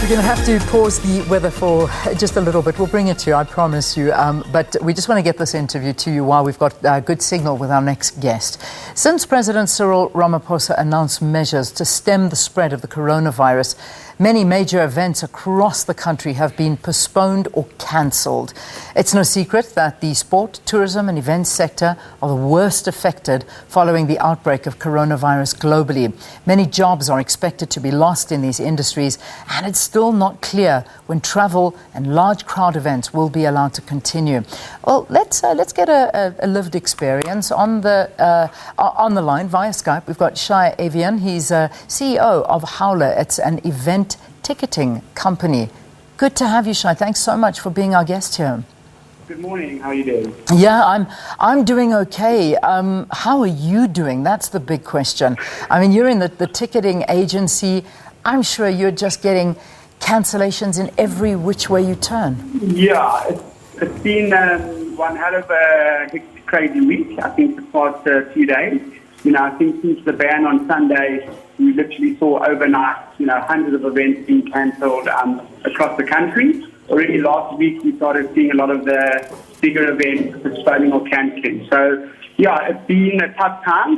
We're going to have to pause the weather for just a little bit. We'll bring it to you, I promise you. But we just want to get this interview to you while we've got good signal with our next guest. Since President Cyril Ramaphosa announced measures to stem the spread of the coronavirus, many major events across the country have been postponed or cancelled. It's no secret that the sport, tourism and events sector are the worst affected following the outbreak of coronavirus globally. Many jobs are expected to be lost in these industries, and it's still not clear when travel and large crowd events will be allowed to continue. Well, let's get a lived experience on the line via Skype. We've got Shai Evian. He's CEO of Howler. It's an event ticketing company. Good to have you, Shai. Thanks so much for being our guest here. Good morning. How are you doing? Yeah, I'm doing okay. How are you doing? That's the big question. I mean, you're in the ticketing agency. I'm sure you're just getting cancellations in every which way you turn. Yeah, it's been one hell of a crazy week. I think the past few days. I think since the ban on Sunday, we literally saw overnight, hundreds of events being cancelled across the country. Already last week, we started seeing a lot of the bigger events postponing or cancelling. So, yeah, it's been a tough time.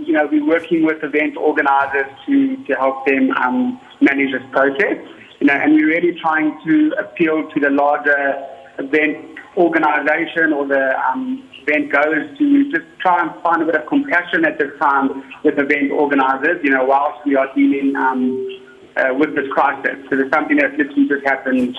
We're working with event organisers to help them manage this process. And we're really trying to appeal to the larger event organisation or the event goers to just try and find a bit of compassion at this time with event organisers, whilst we are dealing with this crisis. So there's something that literally just happened,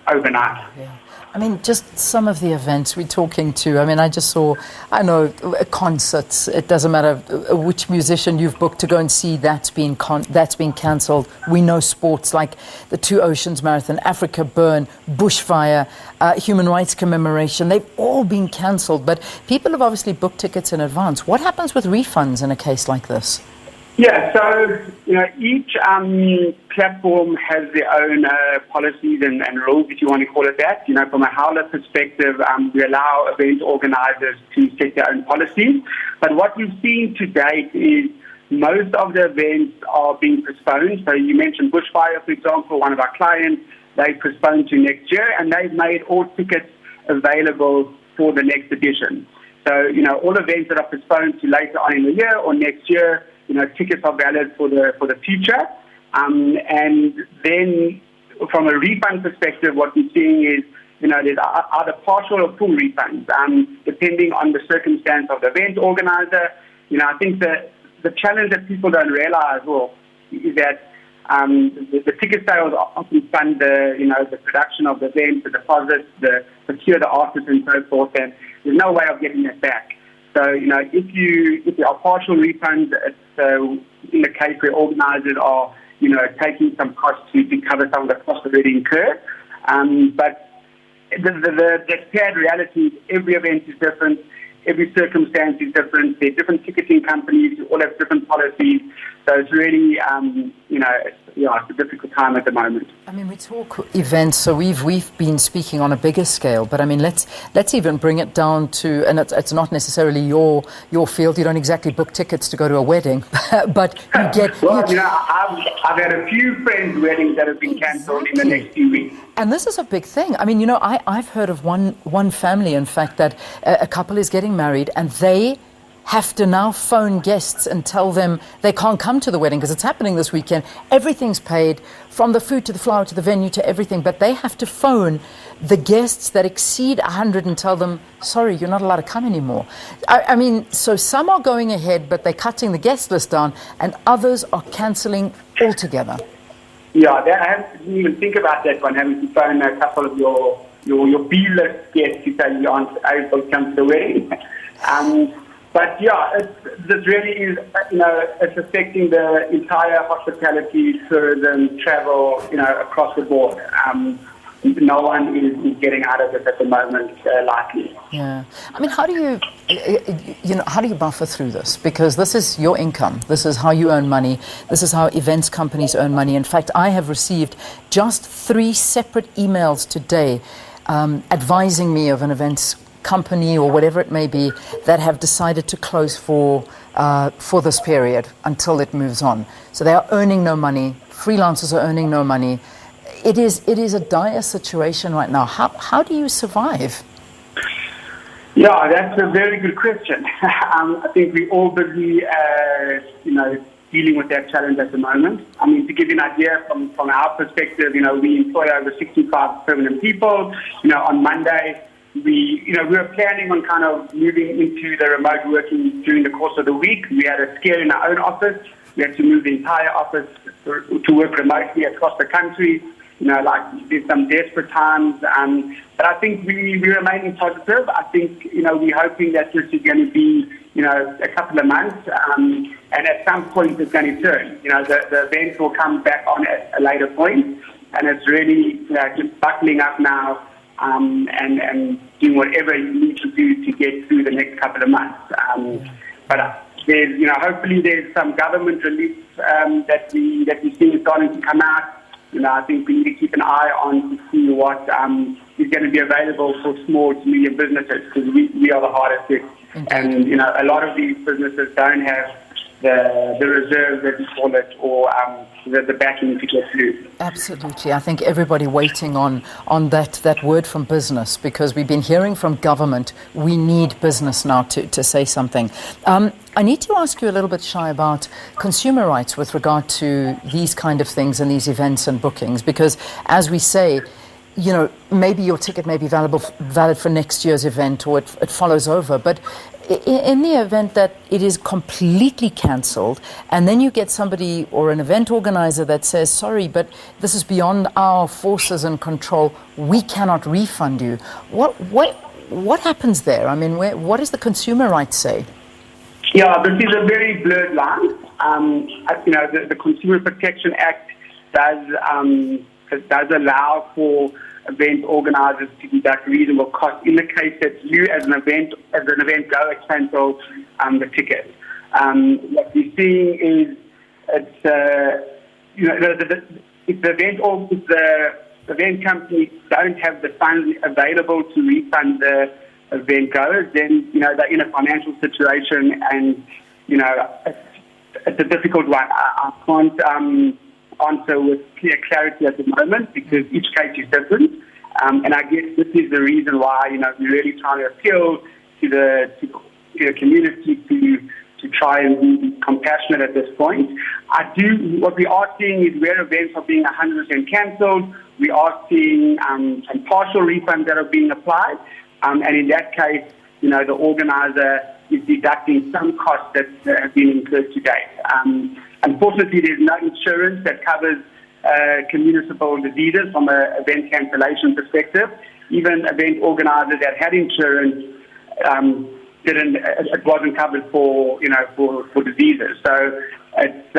overnight. Yeah. I mean, just some of the events we're talking to. I mean, I know concerts. It doesn't matter which musician you've booked to go and see, that's been cancelled. We know sports like the Two Oceans Marathon, Africa Burn, Bushfire, Human Rights Commemoration. They've all been cancelled, but people have obviously booked tickets in advance. What happens with refunds in a case like this? Yeah, so each platform has their own policies and rules, if you want to call it that. From a Howler perspective, we allow event organisers to set their own policies. But what we've seen to date is most of the events are being postponed. So you mentioned Bushfire, for example, one of our clients. They postponed to next year, and they've made all tickets available for the next edition. So all events that are postponed to later on in the year or next year, tickets are valid for the future. And then from a refund perspective, what we're seeing is, there's either partial or full refunds, depending on the circumstance of the event organizer. I think that the challenge that people don't realize, is that the ticket sales often fund the production of the event, the deposits, the secure the artists and so forth, and there's no way of getting that back. So, if there are partial refunds, it's in the case where organisers are, taking some costs to cover some of the costs already incurred. But the sad reality is every event is different, every circumstance is different. There are different ticketing companies who all have different policies. So it's really, it's a difficult time at the moment. I mean, we talk events, so we've been speaking on a bigger scale, but I mean, let's even bring it down to, and it's not necessarily your field. You don't exactly book tickets to go to a wedding, but you get. Well, I've had a few friends' weddings that have been cancelled in the next few weeks. And this is a big thing. I mean, I've heard of one family, in fact, that a couple is getting married, and they have to now phone guests and tell them they can't come to the wedding because it's happening this weekend. Everything's paid, from the food to the flower to the venue to everything, but they have to phone the guests that exceed 100 and tell them, sorry, you're not allowed to come anymore. I mean, so some are going ahead, but they're cutting the guest list down, and others are cancelling altogether. Yeah, I didn't even think about that one, having to phone a couple of your B-list guests to say you aren't able to come to the wedding. But yeah, this really is, it's affecting the entire hospitality, tourism, travel, across the board. No one is getting out of it at the moment lightly. Yeah. I mean, how do you buffer through this? Because this is your income. This is how you earn money. This is how events companies earn money. In fact, I have received just 3 separate emails today advising me of an events company or whatever it may be that have decided to close for for this period until it moves on. So they are earning no money. Freelancers are earning no money. It is a dire situation right now. How do you survive? Yeah, that's a very good question. I think we all busy, dealing with that challenge at the moment. I mean, to give you an idea from our perspective, we employ over 65 permanent people. On Monday, we were planning on kind of moving into the remote working during the course of the week. We had a scare in our own office. We had to move the entire office to work remotely across the country. There's some desperate times. But I think we remain positive. I think, we're hoping that this is going to be, a couple of months. And at some point it's going to turn. The events will come back on at a later point. And it's really just buckling up now and doing whatever you need to do to get through the next couple of months. But there's, hopefully there's some government relief that we see is starting to come out. I think we need to keep an eye on to see what is going to be available for small to medium businesses, because we are the hardest hit. And, a lot of these businesses don't have the reserve, as we call it, or the backing to get through. Absolutely. I think everybody waiting on that word from business, because we've been hearing from government, we need business now to say something. I need to ask you a little bit, Shai, about consumer rights with regard to these kind of things and these events and bookings, because as we say, maybe your ticket may be valid for next year's event, or it follows over, but in the event that it is completely cancelled, and then you get somebody or an event organizer that says, sorry, but this is beyond our forces and control, we cannot refund you. What happens there? I mean, what does the consumer rights say? Yeah, this is a very blurred line. The Consumer Protection Act does allow for event organisers to deduct reasonable costs in the case that you, as an event goer, cancel the ticket. What we're seeing is if the event companies don't have the funds available to refund the event goers, then they're in a financial situation, and it's a difficult one. I can't answer with clear clarity at the moment, because each case is different. And I guess this is the reason why we're really trying to appeal to the community to try and be compassionate at this point. What we are seeing is where events are being 100% cancelled, we are seeing some partial refunds that are being applied. And in that case, the organizer is deducting some costs that have been incurred to date. Unfortunately, there's no insurance that covers communicable diseases from an event cancellation perspective. Even event organizers that had insurance it wasn't covered for diseases. So it's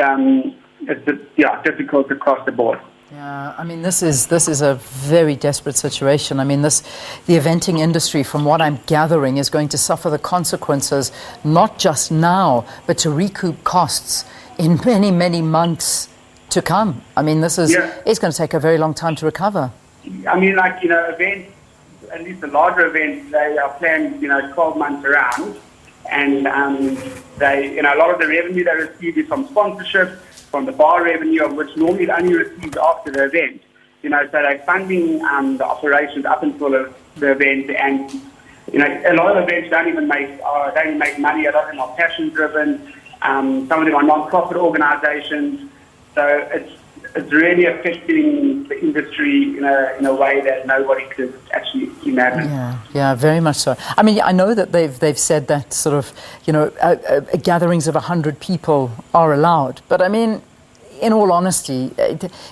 difficult across the board. Yeah, I mean, this is a very desperate situation. I mean, the eventing industry, from what I'm gathering, is going to suffer the consequences, not just now, but to recoup costs in many, many months to come. I mean, it's going to take a very long time to recover. I mean, events, at least the larger events, they are planned, 12 months around. And a lot of the revenue they receive is from sponsorship, from the bar revenue, of which normally it only receives after the event. So they're funding the operations up until the event, and a lot of events don't even make money. A lot of them are passion driven. Some of them are non-profit organisations. So it's really affecting the industry in a way that nobody could actually imagine. Yeah, very much so. I mean, I know that they've said that sort of, gatherings of 100 people are allowed. But I mean, in all honesty,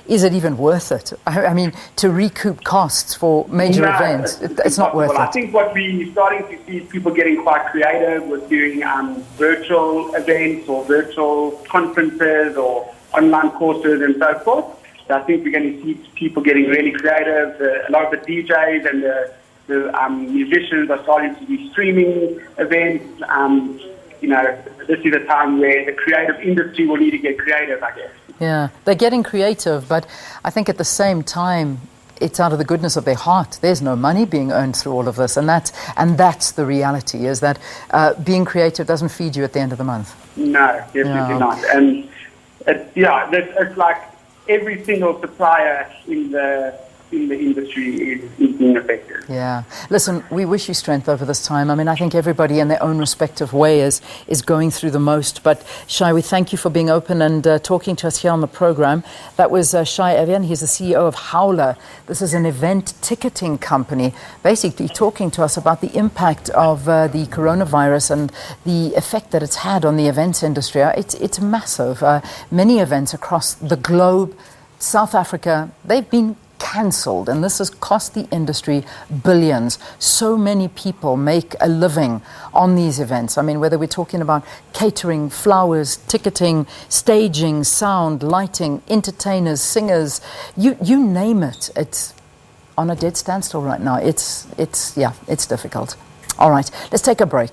is it even worth it? I mean, to recoup costs for major events, it's not worth it. I think what we're starting to see is people getting quite creative with doing virtual events or virtual conferences or online courses and so forth. So I think we're going to see people getting really creative. A lot of the DJs and the musicians are starting to do streaming events. This is a time where the creative industry will need to get creative, I guess. Yeah, they're getting creative, but I think at the same time, it's out of the goodness of their heart. There's no money being earned through all of this, and that's the reality, is that being creative doesn't feed you at the end of the month. No, definitely not. And it's like every single supplier in the industry is being affected. Yeah. Listen, we wish you strength over this time. I mean, I think everybody in their own respective way is going through the most. But Shai, we thank you for being open and talking to us here on the program. That was Shai Evian. He's the CEO of Howler. This is an event ticketing company, basically talking to us about the impact of the coronavirus and the effect that it's had on the events industry. It's massive. Many events across the globe, South Africa, they've been cancelled, and this has cost the industry billions. So many people make a living on these events. I mean, whether we're talking about catering, flowers, ticketing, staging, sound, lighting, entertainers, singers, you name it. It's on a dead standstill right now. It's difficult. All right, let's take a break.